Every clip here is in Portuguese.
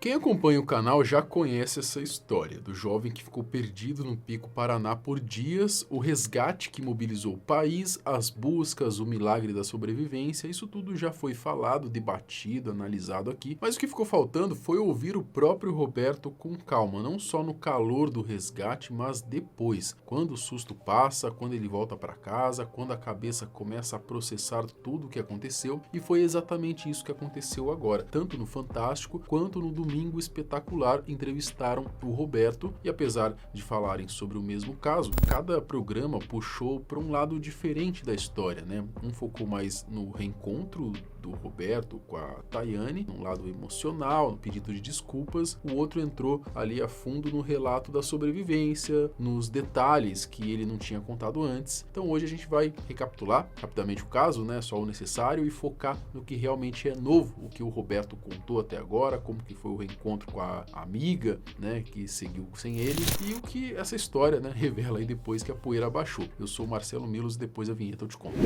Quem acompanha o canal já conhece essa história do jovem que ficou perdido no Pico Paraná por dias, o resgate que mobilizou o país, as buscas, o milagre da sobrevivência. Isso tudo já foi falado, debatido, analisado aqui, mas o que ficou faltando foi ouvir o próprio Roberto com calma, não só no calor do resgate, mas depois, quando o susto passa, quando ele volta para casa, quando a cabeça começa a processar tudo o que aconteceu, e foi exatamente isso que aconteceu agora, tanto no Fantástico quanto no Domingo Espetacular. Entrevistaram o Roberto e, apesar de falarem sobre o mesmo caso, cada programa puxou para um lado diferente da história, né? Um focou mais no reencontro do Roberto com a Tayane, num lado emocional, no pedido de desculpas. O outro entrou ali a fundo no relato da sobrevivência, nos detalhes que ele não tinha contado antes. Então hoje a gente vai recapitular rapidamente o caso, né? Só o necessário, e focar no que realmente é novo, o que o Roberto contou até agora, como que foi o reencontro com a amiga, né, que seguiu sem ele, e o que essa história, né, revela aí depois que a poeira abaixou. Eu sou o Marcelo Milos e depois da vinheta eu te conto.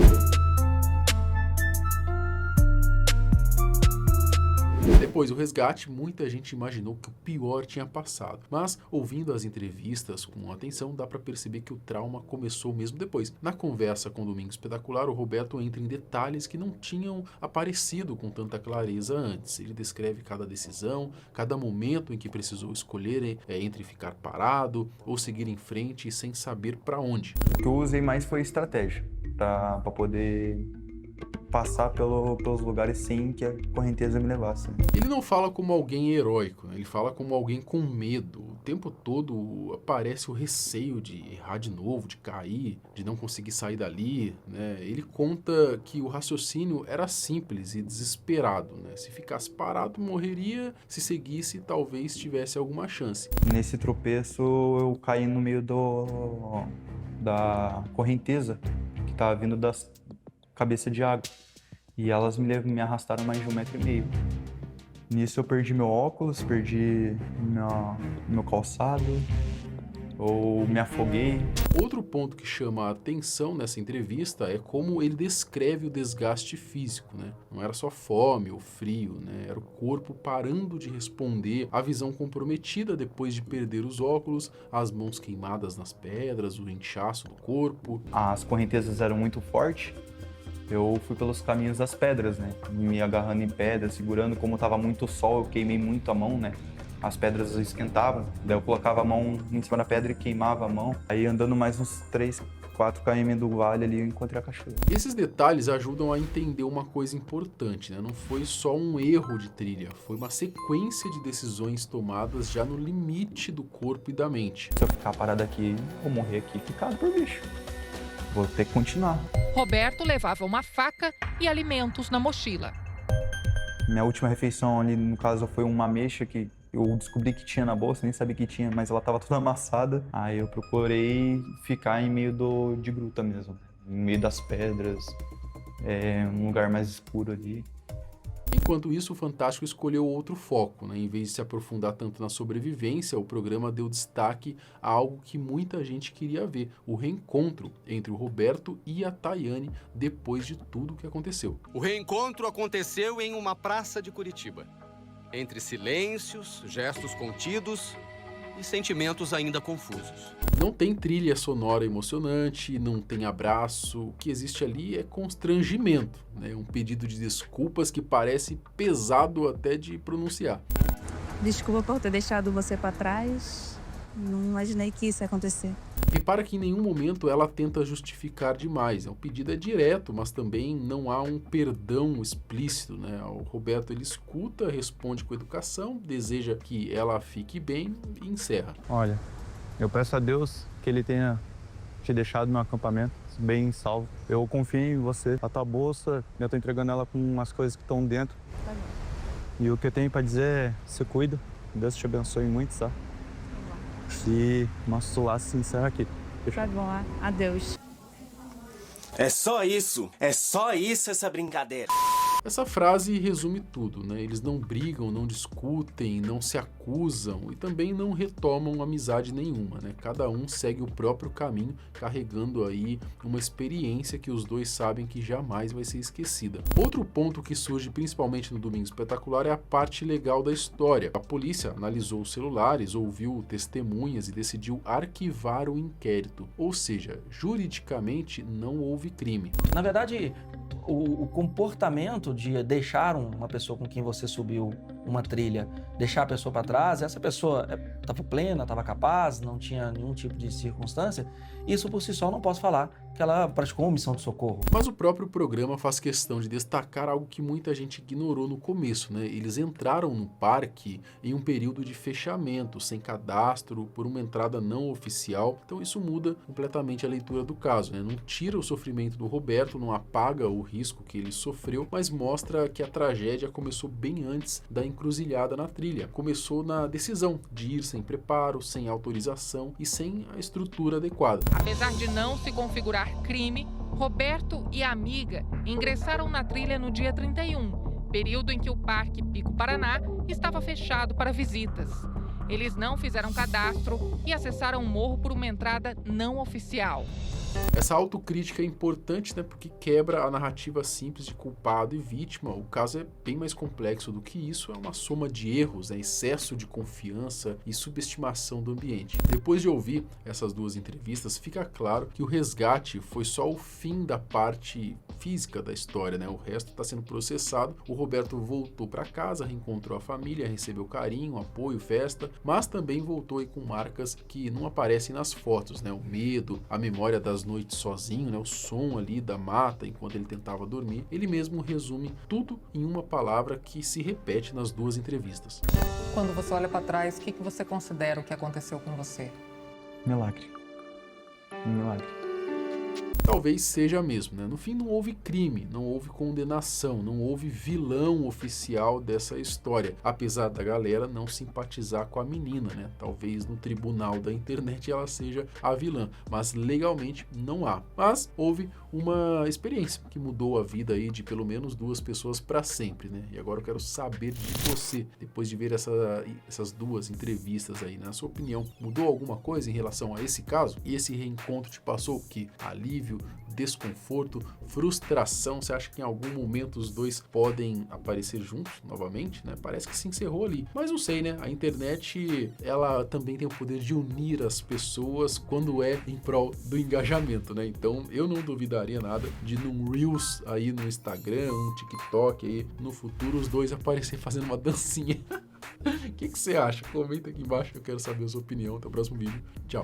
Depois do resgate, muita gente imaginou que o pior tinha passado, mas ouvindo as entrevistas com atenção, dá para perceber que o trauma começou mesmo depois. Na conversa com o Domingo Espetacular, o Roberto entra em detalhes que não tinham aparecido com tanta clareza antes. Ele descreve cada decisão, cada momento em que precisou escolher entre ficar parado ou seguir em frente sem saber para onde. O que eu usei mais foi estratégia, para poder passar pelos lugares sem que a correnteza me levasse. Ele não fala como alguém heróico, né? Ele fala como alguém com medo. O tempo todo aparece o receio de errar de novo, de cair, de não conseguir sair dali, né? Ele conta que o raciocínio era simples e desesperado, né? Se ficasse parado, morreria. Se seguisse, talvez tivesse alguma chance. Nesse tropeço, eu caí no meio da correnteza que estava vindo das cabeça de água, e elas me arrastaram mais de 1,5 metro. Nisso eu perdi meu óculos, perdi meu calçado, ou me afoguei. Outro ponto que chama a atenção nessa entrevista é como ele descreve o desgaste físico, né? Não era só fome ou frio, né? Era o corpo parando de responder, a visão comprometida depois de perder os óculos, as mãos queimadas nas pedras, o inchaço do corpo. As correntezas eram muito fortes. Eu fui pelos caminhos das pedras, né? Me agarrando em pedras, segurando. Como estava muito sol, eu queimei muito a mão, né? As pedras esquentavam, daí eu colocava a mão em cima da pedra e queimava a mão. Aí andando mais uns 3, 4 km do vale ali, eu encontrei a cachoeira. Esses detalhes ajudam a entender uma coisa importante, né? Não foi só um erro de trilha, foi uma sequência de decisões tomadas já no limite do corpo e da mente. Se eu ficar parado aqui, vou morrer aqui picado por bicho. Vou ter que continuar. Roberto levava uma faca e alimentos na mochila. Minha última refeição ali, no caso, foi uma ameixa que eu descobri que tinha na bolsa, nem sabia que tinha, mas ela estava toda amassada. Aí eu procurei ficar em meio de gruta mesmo, em meio das pedras, um lugar mais escuro ali. Enquanto isso, o Fantástico escolheu outro foco, né? Em vez de se aprofundar tanto na sobrevivência, o programa deu destaque a algo que muita gente queria ver, o reencontro entre o Roberto e a Tayane depois de tudo o que aconteceu. O reencontro aconteceu em uma praça de Curitiba, entre silêncios, gestos contidos e sentimentos ainda confusos. Não tem trilha sonora emocionante, não tem abraço, o que existe ali é constrangimento, né? Um pedido de desculpas que parece pesado até de pronunciar. Desculpa por ter deixado você para trás, não imaginei que isso ia acontecer. Repara que em nenhum momento ela tenta justificar demais, o pedido é direto, mas também não há um perdão explícito, né? O Roberto ele escuta, responde com educação, deseja que ela fique bem e encerra. Olha, eu peço a Deus que ele tenha te deixado no acampamento bem salvo. Eu confio em você. A tua bolsa, eu tô entregando ela com as coisas que estão dentro. Tá bom. E o que eu tenho para dizer é, se cuida, Deus te abençoe muito, tá? E nosso laço se encerra aqui. Tá bom, adeus. É só isso essa brincadeira. Essa frase resume tudo, né? Eles não brigam, não discutem, não se acusam e também não retomam amizade nenhuma, né? Cada um segue o próprio caminho, carregando aí uma experiência que os dois sabem que jamais vai ser esquecida. Outro ponto que surge principalmente no Domingo Espetacular é a parte legal da história. A polícia analisou os celulares, ouviu testemunhas e decidiu arquivar o inquérito, ou seja, juridicamente não houve crime. Na verdade, o comportamento de deixar uma pessoa com quem você subiu uma trilha, deixar a pessoa para trás, essa pessoa estava plena, estava capaz, não tinha nenhum tipo de circunstância, isso por si só não posso falar que ela praticou uma missão de socorro. Mas o próprio programa faz questão de destacar algo que muita gente ignorou no começo, né? Eles entraram no parque em um período de fechamento, sem cadastro, por uma entrada não oficial, então isso muda completamente a leitura do caso, né? Não tira o sofrimento do Roberto, não apaga o risco que ele sofreu, mas mostra que a tragédia começou bem antes da encruzilhada na trilha. Começou na decisão de ir sem preparo, sem autorização e sem a estrutura adequada. Apesar de não se configurar crime, Roberto e a amiga ingressaram na trilha no dia 31, período em que o Parque Pico Paraná estava fechado para visitas. Eles não fizeram cadastro e acessaram o morro por uma entrada não oficial. Essa autocrítica é importante, né, porque quebra a narrativa simples de culpado e vítima. O caso é bem mais complexo do que isso, é uma soma de erros, né, excesso de confiança e subestimação do ambiente. Depois de ouvir essas duas entrevistas, fica claro que o resgate foi só o fim da parte física da história, né? O resto está sendo processado. O Roberto voltou para casa, reencontrou a família, recebeu carinho, apoio, festa, mas também voltou aí com marcas que não aparecem nas fotos, né? O medo, a memória das noites sozinho, né? O som ali da mata enquanto ele tentava dormir. Ele mesmo resume tudo em uma palavra que se repete nas duas entrevistas. Quando você olha para trás, o que você considera o que aconteceu com você? Milagre. Um milagre. Talvez seja mesmo, né? No fim não houve crime, não houve condenação, não houve vilão oficial dessa história, apesar da galera não simpatizar com a menina, né? Talvez no tribunal da internet ela seja a vilã, mas legalmente não há. Mas houve uma experiência que mudou a vida aí de pelo menos duas pessoas para sempre, né? E agora eu quero saber de você, depois de ver essas duas entrevistas aí, na sua opinião, mudou alguma coisa em relação a esse caso? E esse reencontro te passou que alívio, desconforto, frustração? Você acha que em algum momento os dois podem aparecer juntos novamente, né? Parece que se encerrou ali, mas não sei, né? A internet, ela também tem o poder de unir as pessoas quando é em prol do engajamento, né? Então eu não duvidaria nada de num Reels aí no Instagram, um TikTok aí no futuro os dois aparecerem fazendo uma dancinha. O que você acha? Comenta aqui embaixo que eu quero saber a sua opinião. Até o próximo vídeo. Tchau.